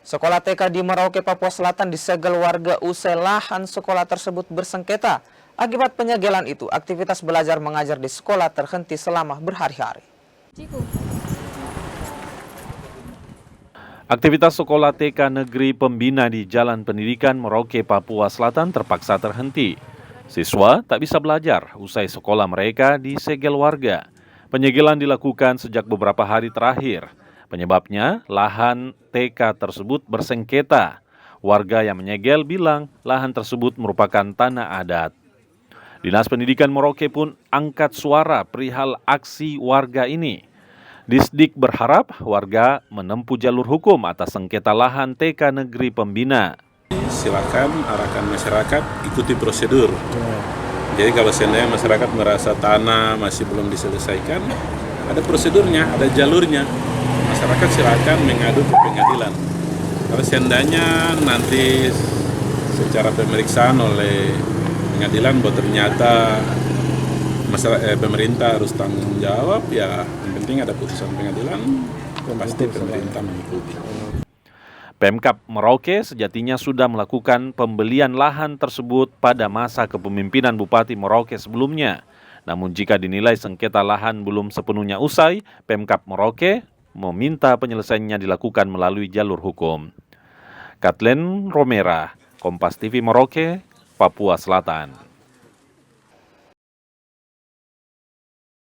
Sekolah TK di Merauke, Papua Selatan disegel warga usai lahan sekolah tersebut bersengketa. Akibat penyegelan itu, aktivitas belajar mengajar di sekolah terhenti selama berhari-hari. Aktivitas sekolah TK Negeri Pembina di Jalan Pendidikan Merauke, Papua Selatan terpaksa terhenti. Siswa tak bisa belajar usai sekolah mereka disegel warga. Penyegelan dilakukan sejak beberapa hari terakhir. Penyebabnya, lahan TK tersebut bersengketa. Warga yang menyegel bilang lahan tersebut merupakan tanah adat. Dinas Pendidikan Merauke pun angkat suara perihal aksi warga ini. Disdik berharap warga menempuh jalur hukum atas sengketa lahan TK Negeri Pembina. Silakan arahkan masyarakat ikuti prosedur. Jadi kalau seandainya masyarakat merasa tanah masih belum diselesaikan, ada prosedurnya, ada jalurnya. Masyarakat silakan mengadu ke pengadilan. Kalau seandainya nanti secara pemeriksaan oleh pengadilan bahwa ternyata pemerintah harus tanggung jawab, ya yang penting ada putusan pengadilan, pasti pemerintah mengikuti. Pemkab Merauke sejatinya sudah melakukan pembelian lahan tersebut pada masa kepemimpinan Bupati Merauke sebelumnya. Namun jika dinilai sengketa lahan belum sepenuhnya usai, Pemkab Merauke meminta penyelesaiannya dilakukan melalui jalur hukum. Kathleen Romera, Kompas TV Merauke, Papua Selatan.